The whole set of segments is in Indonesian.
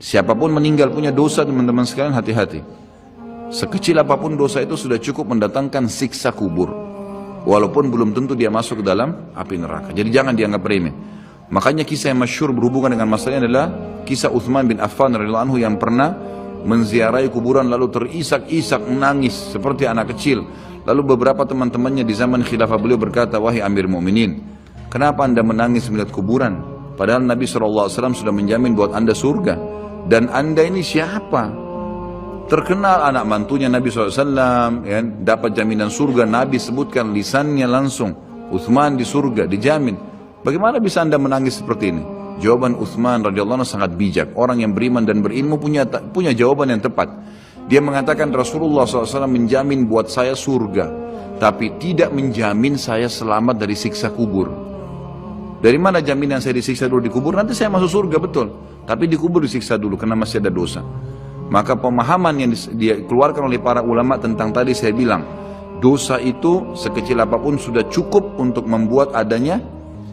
Siapapun meninggal punya dosa, teman-teman sekalian, hati-hati. Sekecil apapun dosa itu sudah cukup mendatangkan siksa kubur, walaupun belum tentu dia masuk ke dalam api neraka. Jadi jangan dianggap remeh. Makanya kisah yang masyhur berhubungan dengan masalah ini adalah kisah Uthman bin Affan radhiyallahu anhu yang pernah menziarahi kuburan lalu terisak-isak menangis seperti anak kecil. Lalu beberapa teman-temannya di zaman khilafah beliau berkata, "Wahai Amir Mu'minin, kenapa anda menangis melihat kuburan? Padahal Nabi SAW sudah menjamin buat anda surga. Dan anda ini siapa? Terkenal anak mantunya Nabi SAW, ya, dapat jaminan surga. Nabi sebutkan lisannya langsung, Uthman di surga, dijamin. Bagaimana bisa anda menangis seperti ini?" Jawaban Uthman radhiyallahu anhu sangat bijak. Orang yang beriman dan berilmu punya jawaban yang tepat. Dia mengatakan, Rasulullah SAW menjamin buat saya surga, tapi tidak menjamin saya selamat dari siksa kubur. Dari mana jaminan saya disiksa dulu di kubur? Nanti saya masuk surga, betul. Tapi di kubur disiksa dulu karena masih ada dosa. Maka pemahaman yang dikeluarkan oleh para ulama tentang tadi saya bilang, dosa itu sekecil apapun sudah cukup untuk membuat adanya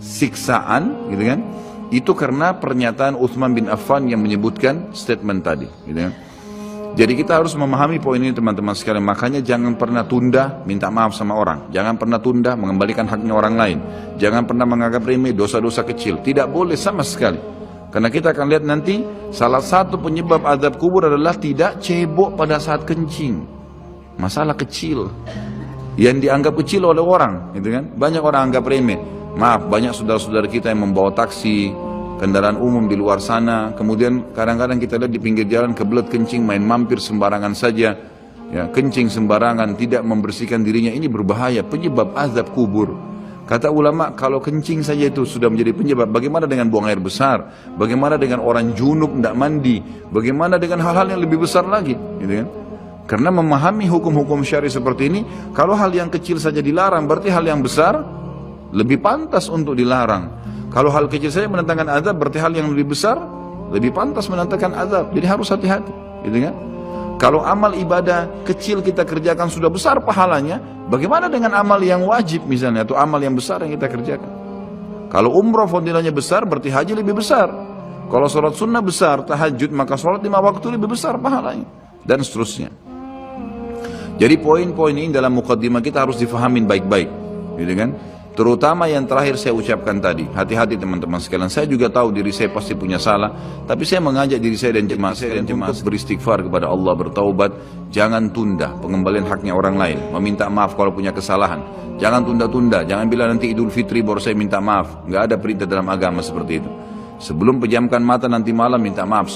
siksaan, gitu kan? Itu karena pernyataan Uthman bin Affan yang menyebutkan statement tadi, gitu kan? Jadi kita harus memahami poin ini, teman-teman sekalian. Makanya jangan pernah tunda minta maaf sama orang. Jangan pernah tunda mengembalikan haknya orang lain. Jangan pernah menganggap remeh dosa-dosa kecil. Tidak boleh sama sekali. Karena kita akan lihat nanti salah satu penyebab azab kubur adalah tidak cebok pada saat kencing. Masalah kecil yang dianggap kecil oleh orang, gitu kan? Banyak orang anggap remeh. Maaf, banyak saudara-saudara kita yang membawa taksi, kendaraan umum di luar sana, kemudian kadang-kadang kita lihat di pinggir jalan kebelet kencing, main mampir sembarangan saja, ya, kencing sembarangan, tidak membersihkan dirinya. Ini berbahaya, penyebab azab kubur. Kata ulama, kalau kencing saja itu sudah menjadi penyebab, bagaimana dengan buang air besar? Bagaimana dengan orang junub tidak mandi? Bagaimana dengan hal-hal yang lebih besar lagi, gitu kan? Karena memahami hukum-hukum syar'i seperti ini, kalau hal yang kecil saja dilarang, berarti hal yang besar lebih pantas untuk dilarang. Kalau hal kecil saja mendatangkan azab, berarti hal yang lebih besar lebih pantas mendatangkan azab. Jadi harus hati-hati, gitu kan? Kalau amal ibadah kecil kita kerjakan sudah besar pahalanya, bagaimana dengan amal yang wajib misalnya, atau amal yang besar yang kita kerjakan? Kalau umrah fadilahnya besar, berarti haji lebih besar. Kalau sholat sunnah besar, tahajud, maka sholat 5 waktu lebih besar pahalanya, dan seterusnya. Jadi poin-poin ini dalam mukaddimah kita harus difahamin baik-baik, gitu kan? Terutama yang terakhir saya ucapkan tadi, hati-hati teman-teman sekalian. Saya juga tahu diri saya pasti punya salah, tapi saya mengajak diri saya dan jemaah sekalian untuk beristighfar kepada Allah, bertaubat. Jangan tunda pengembalian haknya orang lain, meminta maaf kalau punya kesalahan. Jangan tunda-tunda, jangan bilang nanti Idul Fitri baru saya minta maaf. Nggak ada perintah dalam agama seperti itu. Sebelum pejamkan mata nanti malam minta maaf.